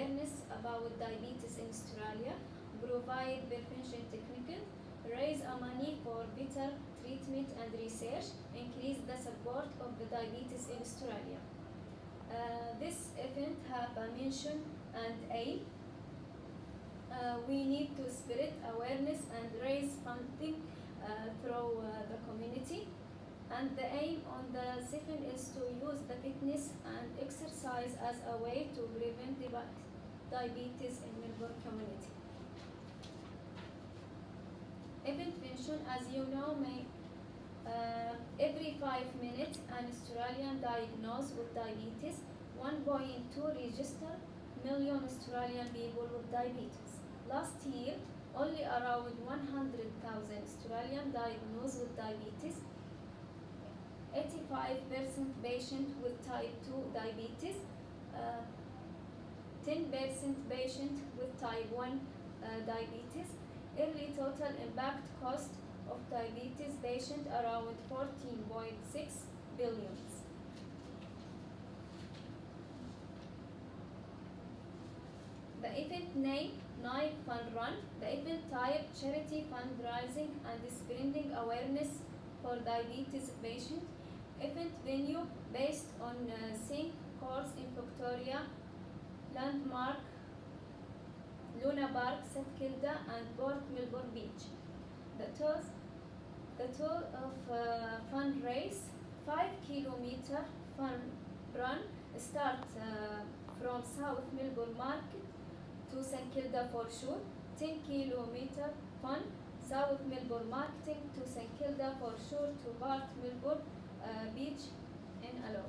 awareness about diabetes in Australia, provide prevention techniques, raise money for better treatment and research, increase the support of the diabetes in Australia. This event have a mission and aim. We need to spread awareness and raise funding through the community. And the aim on the session is to use the fitness and exercise as a way to prevent diabetes in Melbourne community. Event mention, as you know, every 5 minutes an Australian diagnosed with diabetes, 1.2 register million Australian people with diabetes. Last year, only around 100,000 Australian diagnosed with diabetes, 85% patient with type 2 diabetes, 10% patient with type 1 diabetes. Early total impact cost of diabetes patient around 14.6 billion. The event name Nike Fund Run. The event type charity fundraising and spreading awareness for diabetes patients. Event venue based on St. Course in Victoria, Landmark, Luna Park, St Kilda and Port Melbourne Beach. The total of fundraise 5 kilometer fun run start from South Melbourne Market to St Kilda for sure. 10 kilometer fun South Melbourne Marketing to St Kilda for sure to Port Melbourne Beach in Allow.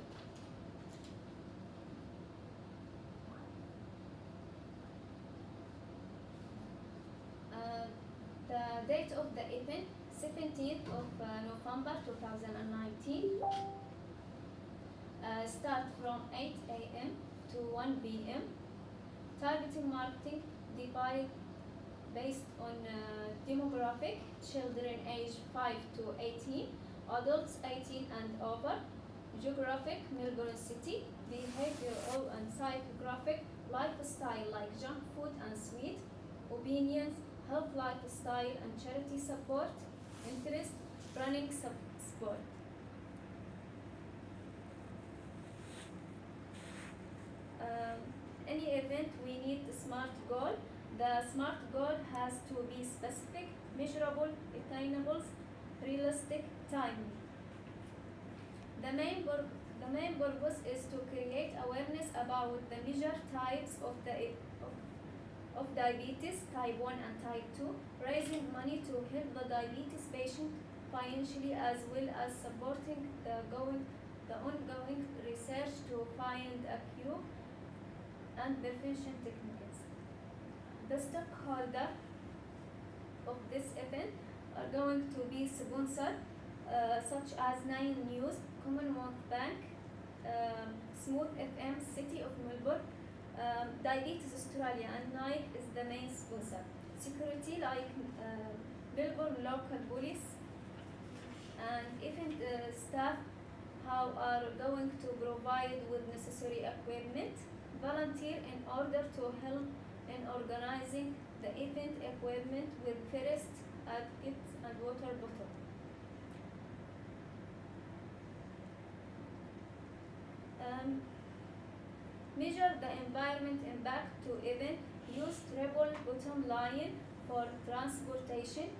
The date of the event 17th of November 2019. Start from 8 a.m. to 1 p.m. Targeting marketing divide based on demographic, children age 5 to 18, adults 18 and over, geographic, Melbourne City, behavioral and psychographic, lifestyle like junk food and sweet, opinions, health lifestyle and charity support, interest, running sport. Any event we need a SMART goal. The SMART goal has to be specific, measurable, attainable, realistic, timely. The main purpose is to create awareness about the major types of diabetes, type 1 and type 2, raising money to help the diabetes patient financially as well as supporting the ongoing research to find a cure and prevention techniques. The stockholder of this event are going to be sponsored such as Nine News, Commonwealth Bank, Smooth FM, City of Melbourne, Diabetes Australia, and Nike is the main sponsor. Security like Melbourne local police and event staff how are going to provide with necessary equipment. Volunteer in order to help in organizing the event equipment with first aid kits and water bottle. Measure the environment impact to event, use triple bottom line for transportation,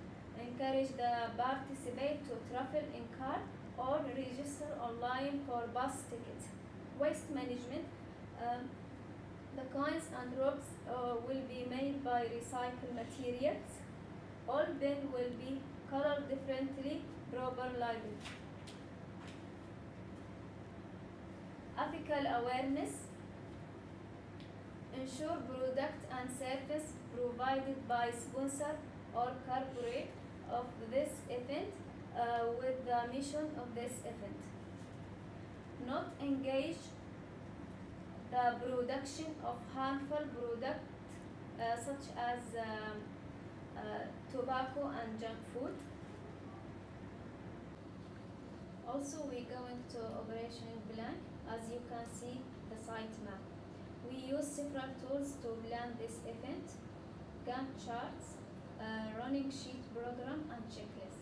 encourage the participant to travel in car or register online for bus tickets. Waste management. The coins and ropes will be made by recycled materials. All bin will be colored differently, proper label. Ethical awareness. Ensure product and service provided by sponsor or corporate of this event with the mission of this event. Not engage the production of harmful products such as tobacco and junk food. Also, we go into operation plan as you can see the site map. We use several tools to plan this event: Gantt charts, running sheet program, and checklist.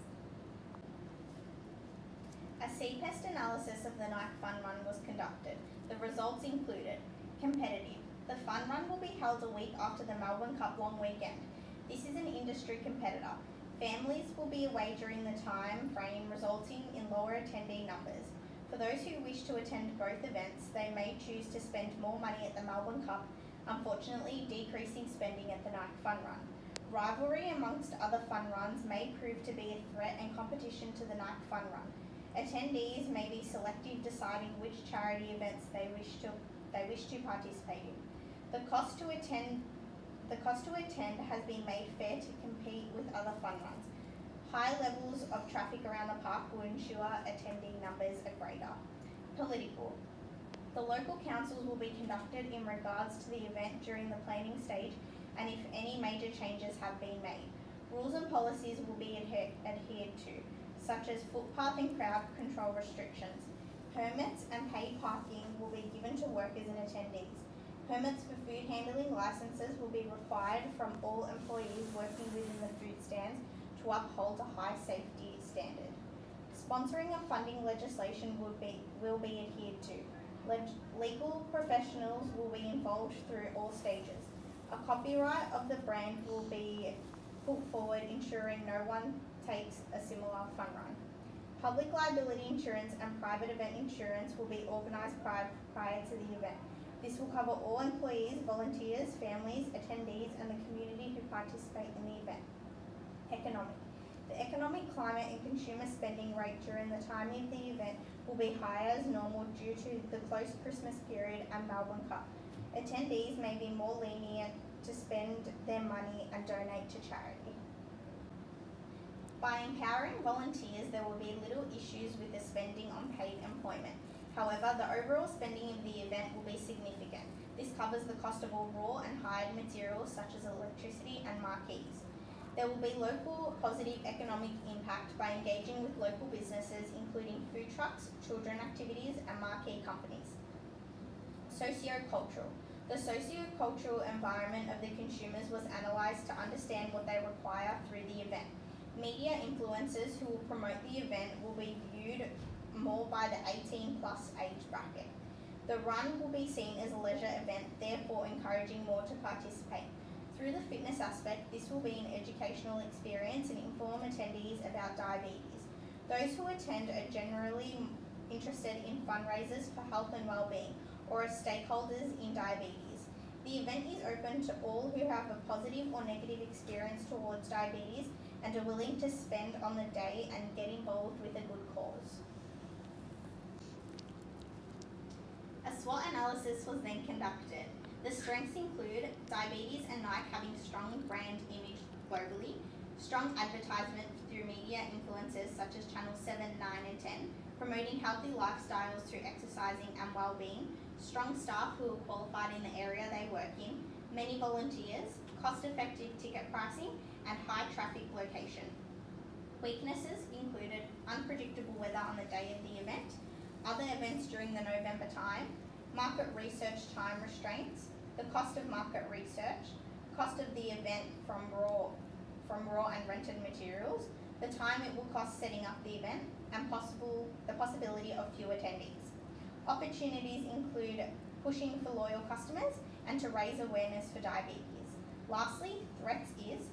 A CPEST analysis of the Nike Fun Run was conducted. The results included: competitive. The Fun Run will be held a week after the Melbourne Cup long weekend. This is an industry competitor. Families will be away during the time frame, resulting in lower attendee numbers. For those who wish to attend both events, they may choose to spend more money at the Melbourne Cup, unfortunately decreasing spending at the Nike Fun Run. Rivalry amongst other fun runs may prove to be a threat and competition to the Nike Fun Run. Attendees may be selective, deciding which charity events they wish to participate in. The cost to attend has been made fair to compete with other fun runs. High levels of traffic around the park will ensure attendee numbers are greater. Political. The local councils will be conducted in regards to the event during the planning stage, and if any major changes have been made. Rules and policies will be adhered to, such as footpath and crowd control restrictions. Permits and paid parking will be given to workers and attendees. Permits for food handling licences will be required from all employees working within the food stands to uphold a high safety standard. Sponsoring of funding legislation will be adhered to. Legal professionals will be involved through all stages. A copyright of the brand will be put forward, ensuring no one takes a similar fun run. Public liability insurance and private event insurance will be organised prior to the event. This will cover all employees, volunteers, families, attendees, and the community who participate in the event. Economic. The economic climate and consumer spending rate during the time of the event will be higher as normal due to the close Christmas period and Melbourne Cup. Attendees may be more lenient to spend their money and donate to charity. By empowering volunteers, there will be little issues with the spending on paid employment. However, the overall spending of the event will be significant. This covers the cost of all raw and hired materials such as electricity and marquees. There will be local positive economic impact by engaging with local businesses including food trucks, children activities and marquee companies. Socio-cultural. The socio-cultural environment of the consumers was analysed to understand what they require through the event. Media influencers who will promote the event will be viewed more by the 18 plus age bracket. The run will be seen as a leisure event, therefore encouraging more to participate. Through the fitness aspect, this will be an educational experience and inform attendees about diabetes. Those who attend are generally interested in fundraisers for health and well-being or are stakeholders in diabetes. The event is open to all who have a positive or negative experience towards diabetes and are willing to spend on the day and get involved with a good cause. A SWOT analysis was then conducted. The strengths include diabetes and Nike having strong brand image globally, strong advertisement through media influencers such as Channel 7, 9 and 10, promoting healthy lifestyles through exercising and well-being, strong staff who are qualified in the area they work in, many volunteers, cost-effective ticket pricing and high traffic location. Weaknesses included unpredictable weather on the day of the event, other events during the November time, market research time restraints, the cost of market research, cost of the event from raw and rented materials, the time it will cost setting up the event, and the possibility of few attendees. Opportunities include pushing for loyal customers and to raise awareness for diabetes. Lastly, threats is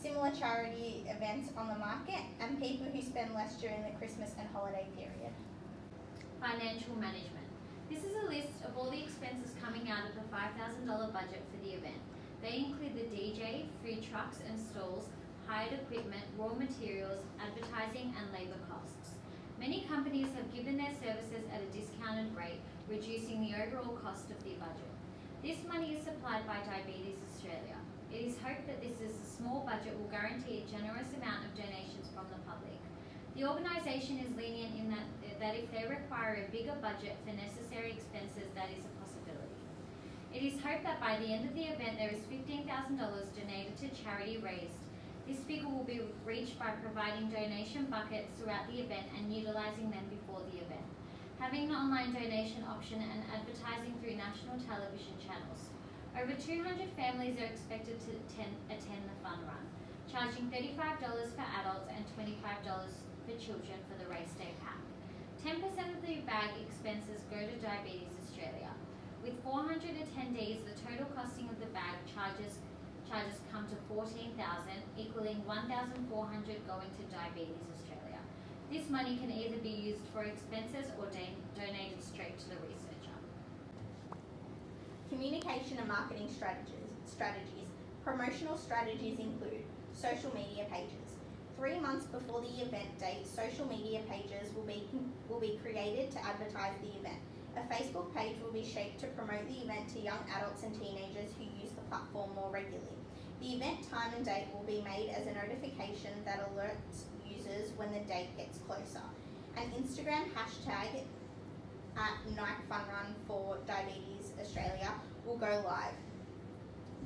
similar charity events on the market and people who spend less during the Christmas and holiday period. Financial management. This is a list of all the expenses coming out of the $5,000 budget for the event. They include the DJ, food trucks and stalls, hired equipment, raw materials, advertising and labour costs. Many companies have given their services at a discounted rate, reducing the overall cost of the budget. This money is supplied by Diabetes Australia. It is hoped that this small budget will guarantee a generous amount of donations from the public. The organisation is lenient in that if they require a bigger budget for necessary expenses, that is a possibility. It is hoped that by the end of the event there is $15,000 donated to charity raised. This figure will be reached by providing donation buckets throughout the event and utilising them before the event. having an online donation option and advertising through national television channels. Over 200 families are expected to attend the fun run, charging $35 for adults and $25 for children for the race day pack. 10% of the bag expenses go to Diabetes Australia. With 400 attendees, the total costing of the bag charges come to $14,000, equaling $1,400 going to Diabetes Australia. This money can either be used for expenses or donated straight to the researcher. Communication and marketing strategies. Promotional strategies include social media pages. 3 months before the event date, social media pages will be created to advertise the event. A Facebook page will be shaped to promote the event to young adults and teenagers who use the platform more regularly. The event time and date will be made as a notification that alerts users when the date gets closer. An Instagram hashtag at Nike Fun Run for Diabetes Australia will go live.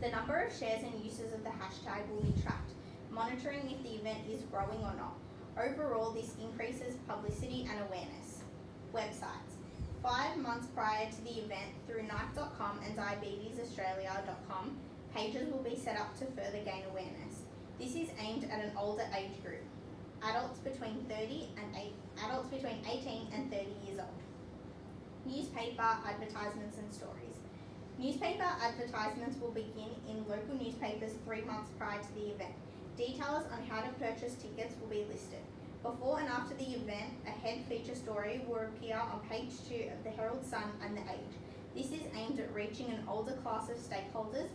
The number of shares and uses of the hashtag will be tracked, monitoring if the event is growing or not. Overall, this increases publicity and awareness. Websites. 5 months prior to the event, through Nike.com and DiabetesAustralia.com, pages will be set up to further gain awareness. This is aimed at an older age group, adults between 18 and 30 years old. Newspaper advertisements and stories. Newspaper advertisements will begin in local newspapers 3 months prior to the event. Details on how to purchase tickets will be listed. Before and after the event, a head feature story will appear on page 2 of the Herald Sun and The Age. This is aimed at reaching an older class of stakeholders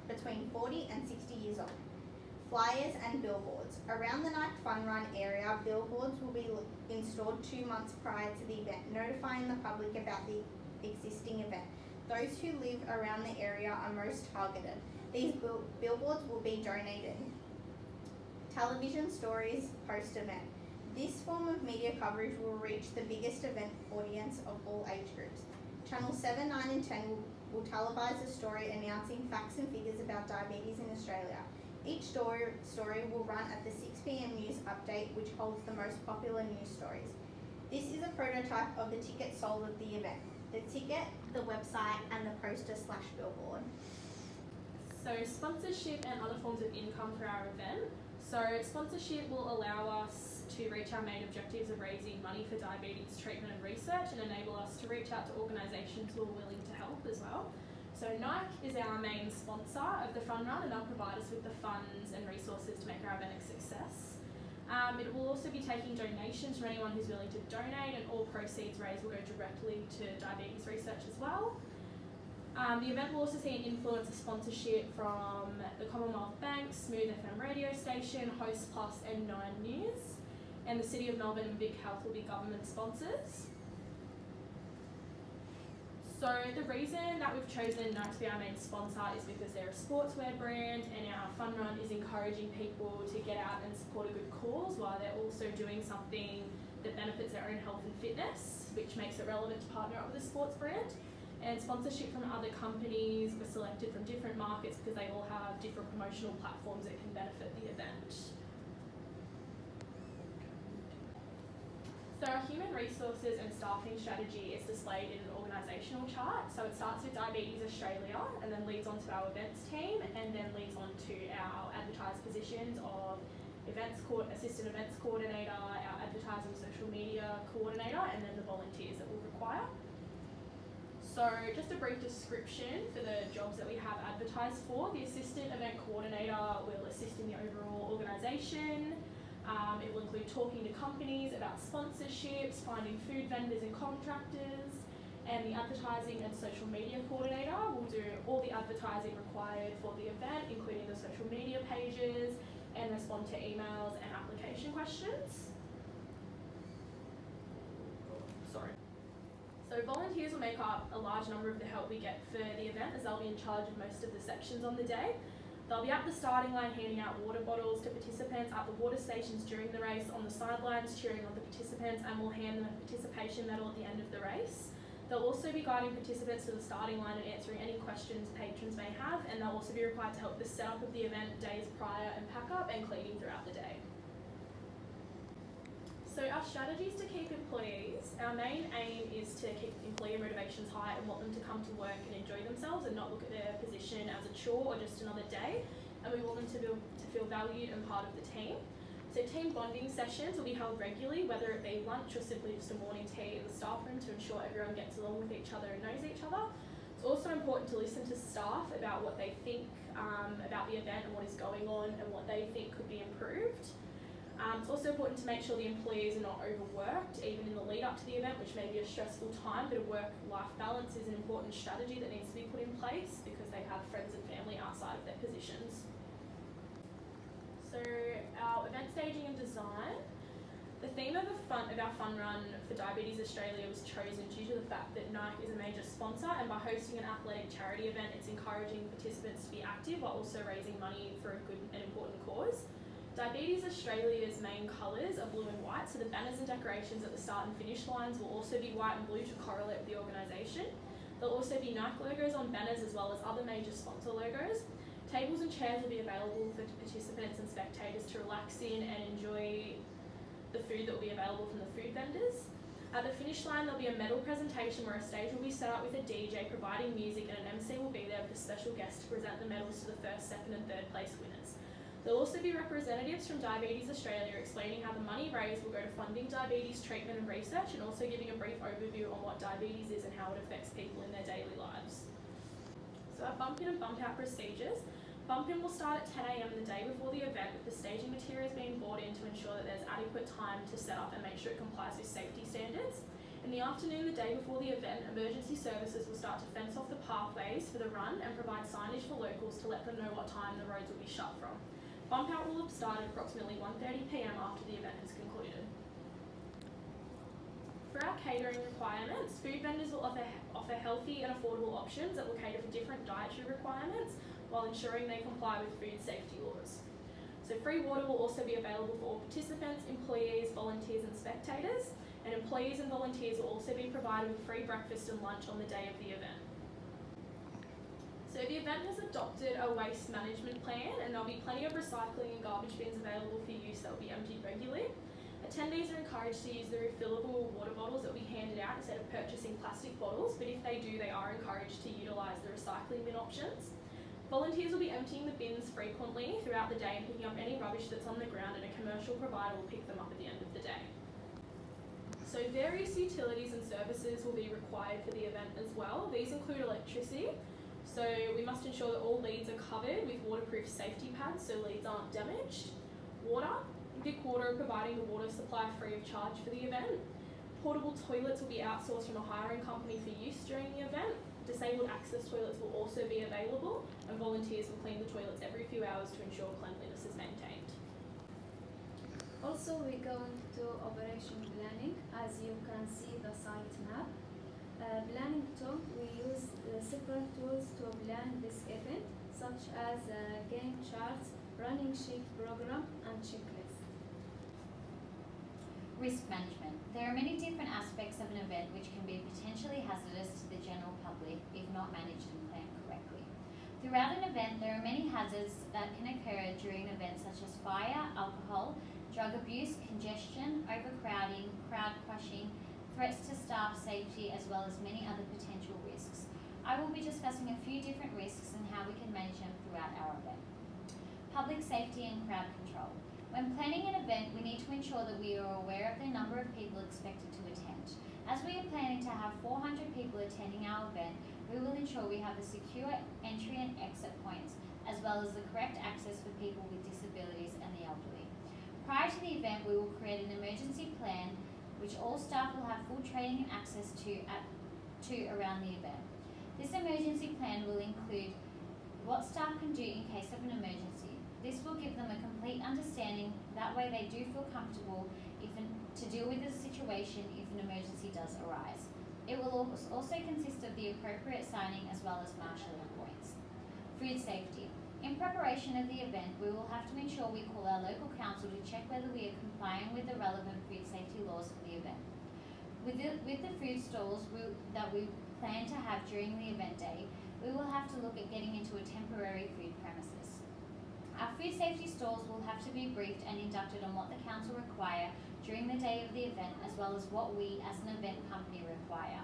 between 40 and 60 years old. Flyers and billboards. Around the Nike Fun Run area, billboards will be installed 2 months prior to the event, notifying the public about the existing event. Those who live around the area are most targeted. These billboards will be donated. Television stories post-event. This form of media coverage will reach the biggest event audience of all age groups. Channel 7, 9 and 10 will televise a story announcing facts and figures about diabetes in Australia. Each story will run at the 6 p.m. news update, which holds the most popular news stories. This is a prototype of the ticket sold at the event. The ticket, the website and the poster/billboard. So sponsorship and other forms of income for our event. So sponsorship will allow us to reach our main objectives of raising money for diabetes treatment and research and enable us to reach out to organisations who are willing to help as well. So Nike is our main sponsor of the Fun Run and they'll provide us with the funds and resources to make our event a success. It will also be taking donations from anyone who's willing to donate, and all proceeds raised will go directly to diabetes research as well. The event will also see an influence of sponsorship from the Commonwealth Bank, Smooth FM radio station, Host Plus and 9 News. And the City of Melbourne and Vic Health will be government sponsors. So the reason that we've chosen Nike to be our main sponsor is because they're a sportswear brand and our Fun Run is encouraging people to get out and support a good cause while they're also doing something that benefits their own health and fitness, which makes it relevant to partner up with a sports brand. And sponsorship from other companies were selected from different markets because they all have different promotional platforms that can benefit the event. So our human resources and staffing strategy is displayed in an organisational chart. So it starts with Diabetes Australia and then leads on to our events team and then leads on to our advertised positions of assistant events coordinator, our advertising social media coordinator, and then the volunteers that we'll require. So just a brief description for the jobs that we have advertised for. The assistant event coordinator will assist in the overall organisation. It will include talking to companies about sponsorships, finding food vendors and contractors, and the advertising and social media coordinator will do all the advertising required for the event, including the social media pages, and respond to emails and application questions. So volunteers will make up a large number of the help we get for the event, as they'll be in charge of most of the sections on the day. They'll be at the starting line handing out water bottles to participants at the water stations during the race, on the sidelines cheering on the participants, and will hand them a participation medal at the end of the race. They'll also be guiding participants to the starting line and answering any questions patrons may have, and they'll also be required to help the setup of the event days prior and pack up and cleaning throughout the day. So our strategies to keep employees, our main aim is to keep employee motivations high and want them to come to work and enjoy themselves and not look at their position as a chore or just another day. And we want them to feel valued and part of the team. So team bonding sessions will be held regularly, whether it be lunch or simply just a morning tea in the staff room to ensure everyone gets along with each other and knows each other. It's also important to listen to staff about what they think about the event and what is going on and what they think could be improved. It's also important to make sure the employees are not overworked, even in the lead up to the event, which may be a stressful time, but a work-life balance is an important strategy that needs to be put in place because they have friends and family outside of their positions. So our event staging and design. The theme of our fun run for Diabetes Australia was chosen due to the fact that Nike is a major sponsor, and by hosting an athletic charity event, it's encouraging participants to be active while also raising money for a good and important cause. Diabetes Australia's main colours are blue and white, so the banners and decorations at the start and finish lines will also be white and blue to correlate with the organisation. There'll also be Nike logos on banners as well as other major sponsor logos. Tables and chairs will be available for participants and spectators to relax in and enjoy the food that will be available from the food vendors. At the finish line, there'll be a medal presentation where a stage will be set up with a DJ providing music, and an MC will be there with a special guest to present the medals to the first, second and third place winners. There'll also be representatives from Diabetes Australia explaining how the money raised will go to funding diabetes treatment and research, and also giving a brief overview on what diabetes is and how it affects people in their daily lives. So our bump in and bump out procedures. Bump in will start at 10 a.m. the day before the event, with the staging materials being brought in to ensure that there's adequate time to set up and make sure it complies with safety standards. In the afternoon, the day before the event, emergency services will start to fence off the pathways for the run and provide signage for locals to let them know what time the roads will be shut from. Bump out will have started approximately 1:30 p.m. after the event has concluded. For our catering requirements, food vendors will offer healthy and affordable options that will cater for different dietary requirements while ensuring they comply with food safety laws. So free water will also be available for all participants, employees, volunteers and spectators, and employees and volunteers will also be provided with free breakfast and lunch on the day of the event. So the event has adopted a waste management plan, and there'll be plenty of recycling and garbage bins available for use that will be emptied regularly. Attendees are encouraged to use the refillable water bottles that will be handed out instead of purchasing plastic bottles, but if they do, they are encouraged to utilise the recycling bin options. Volunteers will be emptying the bins frequently throughout the day and picking up any rubbish that's on the ground, and a commercial provider will pick them up at the end of the day. So various utilities and services will be required for the event as well. These include electricity. So we must ensure that all leads are covered with waterproof safety pads so leads aren't damaged. Water. Vic Water are providing the water supply free of charge for the event. Portable toilets will be outsourced from a hiring company for use during the event. Disabled access toilets will also be available, and volunteers will clean the toilets every few hours to ensure cleanliness is maintained. Also, we go into operation planning. As you can see the site map. Planning tool, we use several tools to plan this event, such as game charts, running sheet program, and checklist. Risk management. There are many different aspects of an event which can be potentially hazardous to the general public if not managed and planned correctly. Throughout an event, there are many hazards that can occur during events such as fire, alcohol, drug abuse, congestion, overcrowding, crowd crushing, threats to staff safety, as well as many other potential risks. I will be discussing a few different risks and how we can manage them throughout our event. Public safety and crowd control. When planning an event, we need to ensure that we are aware of the number of people expected to attend. As we are planning to have 400 people attending our event, we will ensure we have a secure entry and exit points, as well as the correct access for people with disabilities and the elderly. Prior to the event, we will create an emergency plan which all staff will have full training and access to around the event. This emergency plan will include what staff can do in case of an emergency. This will give them a complete understanding, that way they do feel comfortable to deal with the situation if an emergency does arise. It will also consist of the appropriate signing as well as marshalling points. Food safety. In preparation of the event, we will have to ensure we call our local council to check whether we are complying with the relevant food safety laws for the event. With the food stalls that we plan to have during the event day, we will have to look at getting into a temporary food premises. Our food safety stalls will have to be briefed and inducted on what the council require during the day of the event, as well as what we as an event company require.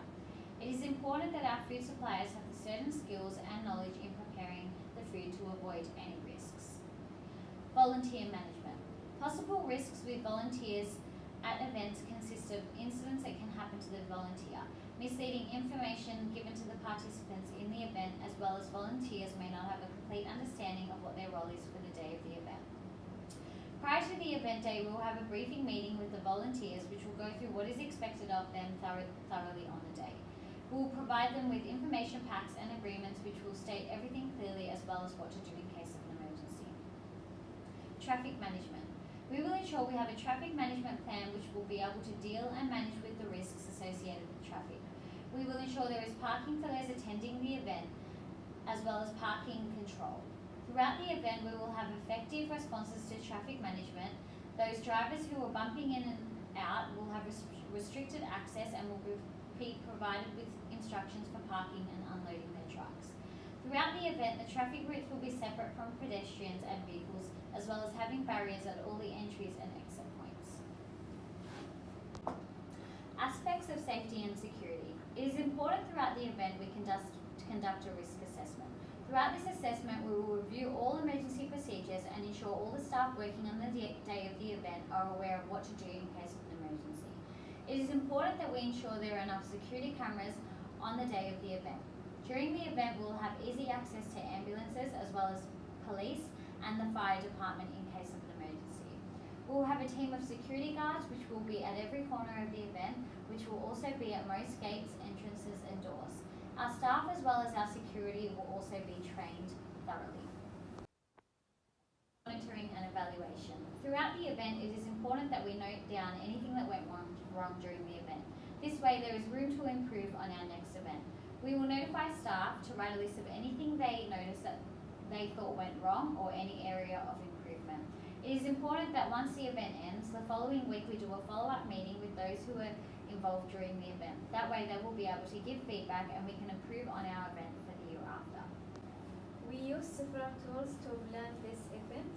It is important that our food suppliers have the certain skills and knowledge in preparing the food to avoid any risks. Volunteer management. Possible risks with volunteers at events consist of incidents that can happen to the volunteer, misleading information given to the participants in the event, as well as volunteers may not have a complete understanding of what their role is for the day of the event. Prior to the event day, we will have a briefing meeting with the volunteers, which will go through what is expected of them thoroughly on the day. We will provide them with information packs and agreements which will state everything clearly, as well as what to do in case of an emergency. Traffic management. We will ensure we have a traffic management plan which will be able to deal and manage with the risks associated with traffic. We will ensure there is parking for those attending the event, as well as parking control. Throughout the event, we will have effective responses to traffic management. Those drivers who are bumping in and out will have restricted access and will be provided with instructions for parking and unloading their trucks. Throughout the event, the traffic routes will be separate from pedestrians and vehicles, as well as having barriers at all the entries and exit points. Aspects of safety and security. It is important throughout the event we conduct a risk assessment. Throughout this assessment, we will review all emergency procedures and ensure all the staff working on the day of the event are aware of what to do in case of an emergency. It is important that we ensure there are enough security cameras on the day of the event. During the event, we will have easy access to ambulances, as well as police and the fire department in case of an emergency. We will have a team of security guards which will be at every corner of the event, which will also be at most gates, entrances and doors. Our staff as well as our security will also be trained thoroughly. Monitoring and evaluation. Throughout the event, it is important that we note down anything that went wrong during the event. This way there is room to improve on our next event. We will notify staff to write a list of anything they notice that they thought went wrong or any area of improvement. It is important that once the event ends, the following week we do a follow-up meeting with those who were involved during the event. That way they will be able to give feedback and we can improve on our event for the year after. We use several tools to plan this event,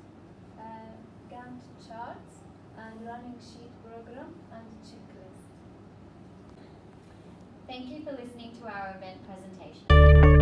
Gantt charts and running sheet program and checklist. Thank you for listening to our event presentation.